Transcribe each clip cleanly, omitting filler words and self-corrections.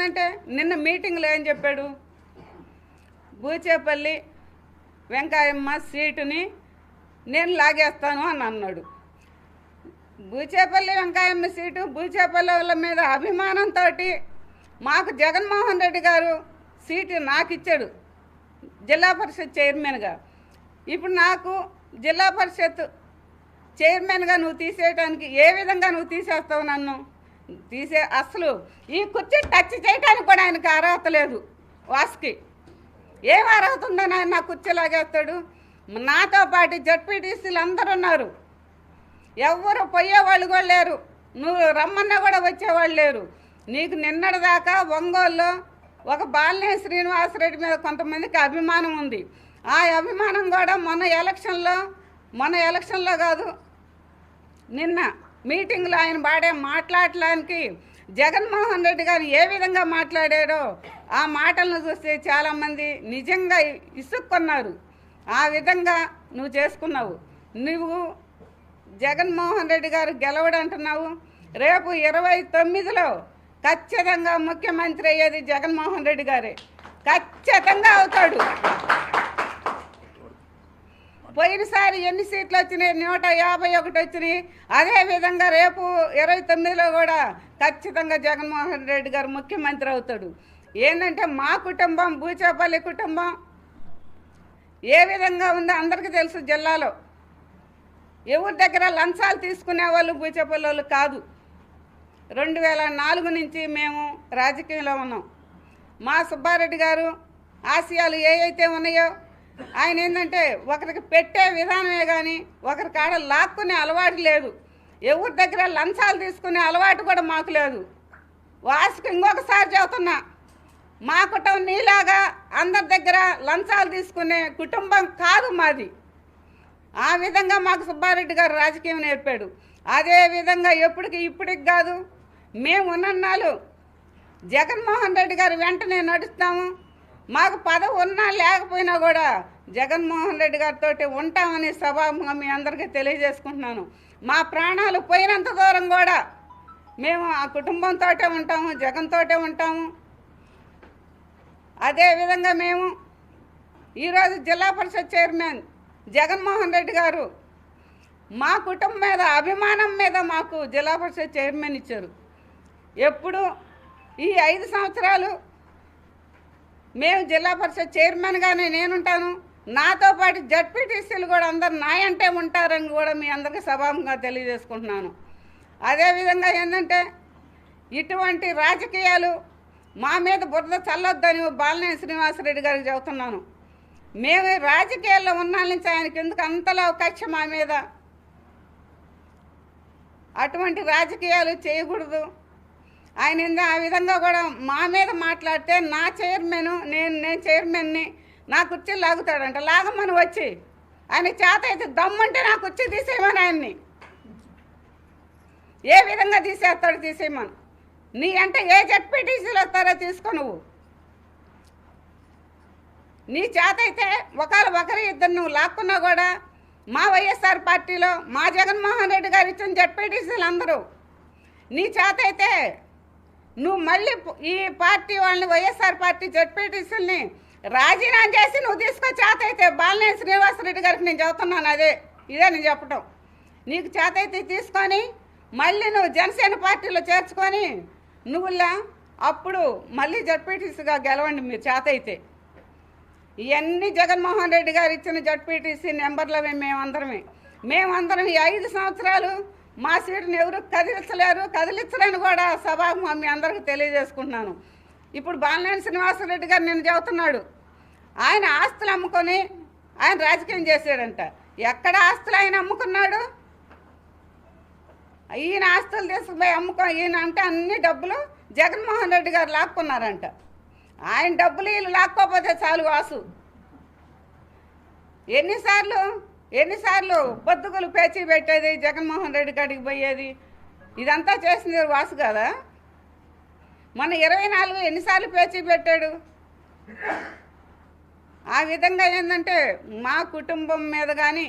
ఏంటంటే నిన్న మీటింగ్లో ఏం చెప్పాడు, బూచేపల్లి వెంకాయమ్మ సీటుని నేను లాగేస్తాను అని అన్నాడు. బూచేపల్లి వెంకాయమ్మ సీటు బూచేపల్లి వాళ్ళ మీద అభిమానంతో మాకు జగన్మోహన్ రెడ్డి గారు సీటు నాకు ఇచ్చాడు జిల్లా పరిషత్ చైర్మన్గా. ఇప్పుడు నాకు జిల్లా పరిషత్ చైర్మన్గా నువ్వు తీసేయడానికి ఏ విధంగా నువ్వు తీసేస్తావు? నన్ను అసలు ఈ కుర్చీ టచ్ చేయడానికి కూడా ఆయనకు అర్హత లేదు. వాసుకి ఏం అర్హత ఉందని ఆయన నా కుర్చీ లాగేస్తాడు? నాతో పాటు జడ్పీటీసీలు అందరూ ఉన్నారు, ఎవరు పోయేవాళ్ళు కూడా లేరు, నువ్వు రమ్మన్నా కూడా వచ్చేవాళ్ళు లేరు. నీకు నిన్నటిదాకా ఒంగోలులో ఒక బాలినేని శ్రీనివాసరెడ్డి మీద కొంతమందికి అభిమానం ఉంది. ఆ అభిమానం కూడా మొన్న ఎలక్షన్లో కాదు, నిన్న మీటింగ్లో ఆయన మాట్లాడటానికి జగన్మోహన్ రెడ్డి గారు ఏ విధంగా మాట్లాడారో ఆ మాటలను చూస్తే చాలామంది నిజంగా ఇసుక్కున్నారు. ఆ విధంగా నువ్వు చేసుకున్నావు. నువ్వు జగన్మోహన్ రెడ్డి గారు గెలవడంటున్నావు. రేపు 29లో ఖచ్చితంగా ముఖ్యమంత్రి అయ్యేది జగన్మోహన్ రెడ్డి గారే, ఖచ్చితంగా అవుతాడు. పోయినసారి ఎన్ని సీట్లు వచ్చినాయి? 151 వచ్చినాయి. అదేవిధంగా రేపు 29లో కూడా ఖచ్చితంగా జగన్మోహన్ రెడ్డి గారు ముఖ్యమంత్రి అవుతాడు. ఏంటంటే మా కుటుంబం, బూచేపల్లి కుటుంబం ఏ విధంగా ఉందో అందరికీ తెలుసు. జిల్లాలో ఎవరి దగ్గర లంచాలు తీసుకునే వాళ్ళు బూచేపల్లి వాళ్ళు కాదు. 2004 నుంచి మేము రాజకీయంలో ఉన్నాం. మా సుబ్బారెడ్డి గారు ఆశయాలు ఏవైతే ఉన్నాయో ఆయన ఏంటంటే ఒకరికి పెట్టే విధానమే కానీ ఒకరి కాడ లాక్కునే అలవాటు లేదు. ఎవరి దగ్గర లంచాలు తీసుకునే అలవాటు కూడా మాకు లేదు. వాసుకు ఇంకొకసారి చెబుతున్నా, మా కుటుంబం నీలాగా అందరి దగ్గర లంచాలు తీసుకునే కుటుంబం కాదు మాది. ఆ విధంగా మాకు సుబ్బారెడ్డి గారు రాజకీయం నేర్పాడు. అదేవిధంగా ఇప్పటికి కాదు, మేము ఉన్నన్నాళ్ళు జగన్మోహన్ రెడ్డి గారు వెంటనే నడుస్తాము. మాకు పదవి ఉన్నా లేకపోయినా కూడా జగన్మోహన్ రెడ్డి గారితో ఉంటామని సభాముఖంగా మీ అందరికీ తెలియజేసుకుంటున్నాను. మా ప్రాణాలు పోయినంత దూరం కూడా మేము ఆ కుటుంబంతో ఉంటాము, జగన్తోటే ఉంటాము. అదేవిధంగా మేము ఈరోజు జిల్లా పరిషత్ చైర్మన్ జగన్మోహన్ రెడ్డి గారు మా కుటుంబం మీద అభిమానం మీద మాకు జిల్లా పరిషత్ చైర్మన్ ఇచ్చారు. ఎప్పుడు ఈ 5 సంవత్సరాలు మేము జిల్లా పరిషత్ చైర్మన్గానే నేనుంటాను. నాతో పాటు జడ్పీటీసీలు కూడా అందరు నాయంటే ఉంటారని కూడా మీ అందరికీ సభాముఖంగా తెలియజేసుకుంటున్నాను. అదేవిధంగా ఏంటంటే ఇటువంటి రాజకీయాలు మా మీద బురద చల్లొద్దని బాలినేని శ్రీనివాసరెడ్డి గారికి చెబుతున్నాను. మేము రాజకీయాల్లో ఉన్న నుంచి ఆయనకి ఎందుకు అంతలా కక్ష మా మీద? అటువంటి రాజకీయాలు చేయకూడదు. ఆయన ఆ విధంగా కూడా మా మీద మాట్లాడితే నా చైర్మన్ నేను చైర్మన్ని నా కుర్చీ లాగుతాడంట. లాగమని వచ్చి ఆయన చేత అయితే దమ్మంటే నా కుర్చీ తీసేయమని ఆయన్ని ఏ విధంగా తీసేస్తాడు తీసేయమని. నీ అంటే ఏ జడ్పీటీసీలు వస్తారో తీసుకో. నువ్వు నీ చేత అయితే ఒకరి ఇద్దరు నువ్వు లాక్కున్నా కూడా మా వైఎస్ఆర్ పార్టీలో మా జగన్మోహన్ రెడ్డి గారు ఇచ్చిన జడ్పీటీసీలు అందరూ నీ చేత అయితే నువ్వు మళ్ళీ ఈ పార్టీ వాళ్ళని వైఎస్ఆర్ పార్టీ జడ్పీటీసీలని రాజీనామా చేసి నువ్వు తీసుకో. చేత అయితే బాలినేని శ్రీనివాసరెడ్డి గారికి నేను చెబుతున్నాను, ఇదే నేను చెప్పటం. నీకు చేత అయితే తీసుకొని మళ్ళీ నువ్వు జనసేన పార్టీలో చేర్చుకొని నువ్వులా అప్పుడు మళ్ళీ జడ్పీటీసీగా గెలవండి మీరు చేత అయితే. ఇవన్నీ జగన్మోహన్ రెడ్డి గారు ఇచ్చిన జడ్పీటీసీ నెంబర్లవే. మేమందరం ఈ 5 సంవత్సరాలు మా సీటుని ఎవరు కదిలించలేని కూడా సభాముఖంగా మీ అందరికీ తెలియజేసుకుంటున్నాను. ఇప్పుడు బాలినేని శ్రీనివాసరెడ్డి గారు నేను చెబుతున్నాడు, ఆయన ఆస్తులు అమ్ముకొని ఆయన రాజకీయం చేశాడంట. ఎక్కడ ఆస్తులు ఆయన అమ్ముకున్నాడు? ఈయన ఆస్తులు తీసుకుపోయి ఈయన అంటే అన్ని డబ్బులు జగన్మోహన్ రెడ్డి గారు లాక్కున్నారంట. ఆయన డబ్బులు వీళ్ళు లాక్కోపోతే చాలు. వాసు ఎన్నిసార్లు పొద్దుగులు పేచీ పెట్టేది, జగన్మోహన్ రెడ్డి కాడికి పోయేది, ఇదంతా చేసింది వాసు కదా. మన 24 ఎన్నిసార్లు పేచీ పెట్టాడు. ఆ విధంగా ఏంటంటే మా కుటుంబం మీద కానీ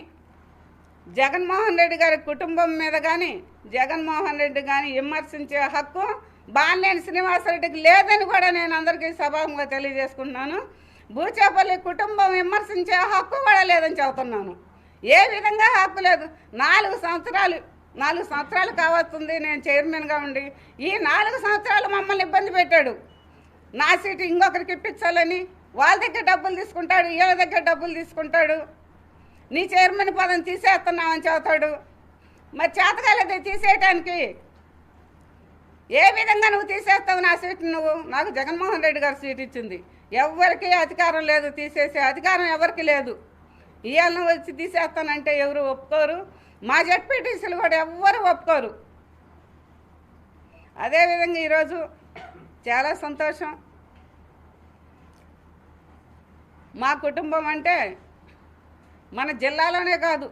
జగన్మోహన్ రెడ్డి గారి కుటుంబం మీద కానీ జగన్మోహన్ రెడ్డి కానీ విమర్శించే హక్కు బాలినేని శ్రీనివాసరెడ్డికి లేదని కూడా నేను అందరికీ సభాముగా తెలియజేసుకుంటున్నాను. బూచేపల్లి కుటుంబం విమర్శించే హక్కు కూడా లేదని చెబుతున్నాను. ఏ విధంగా హక్కు లేదు. 4 సంవత్సరాలు కావస్తుంది నేను చైర్మన్గా ఉండి. ఈ 4 సంవత్సరాలు మమ్మల్ని ఇబ్బంది పెట్టాడు. నా సీటు ఇంకొకరికి ఇప్పించాలని వాళ్ళ దగ్గర డబ్బులు తీసుకుంటాడు, వీళ్ళ దగ్గర డబ్బులు తీసుకుంటాడు. నీ చైర్మన్ పదం తీసేస్తున్నామని చెబుతాడు. మరి చేతకాలేదు తీసేయటానికి. ఏ విధంగా నువ్వు తీసేస్తావు నా సీటు? నువ్వు నాకు జగన్మోహన్ రెడ్డి గారు సీట్ ఇచ్చింది. ఎవరికి అధికారం లేదు, తీసేసే అధికారం ఎవరికి లేదు. ఇవాళ వచ్చి తీసేస్తానంటే ఎవరు ఒప్పుకోరు. మా జడ్పీటీసీలు కూడా ఎవ్వరు ఒప్పుకోరు. అదేవిధంగా ఈరోజు చాలా సంతోషం. మా కుటుంబం అంటే మన జిల్లాలోనే కాదు,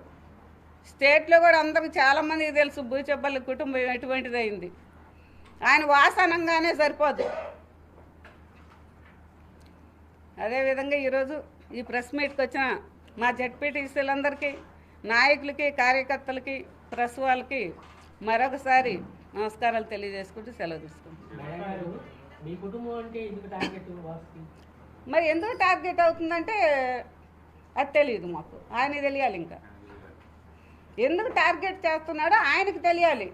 స్టేట్లో కూడా అందరికి చాలామందికి తెలుసు బూచేపల్లి కుటుంబం ఎటువంటిదైంది. ఆయన వాసనంగానే సరిపోదు. అదేవిధంగా ఈరోజు ఈ ప్రెస్ మీట్కి వచ్చిన మా జడ్పీటీసీలందరికీ, నాయకులకి, కార్యకర్తలకి, ప్రెస్ వాళ్ళకి మరొకసారి నమస్కారాలు తెలియజేసుకుంటూ సెలవు తీసుకుంటాం. మరి ఎందుకు టార్గెట్ అవుతుందంటే అది తెలియదు మాకు. ఆయన తెలియాలి. ఇంకా ఎందుకు టార్గెట్ చేస్తున్నాడో ఆయనకు తెలియాలి.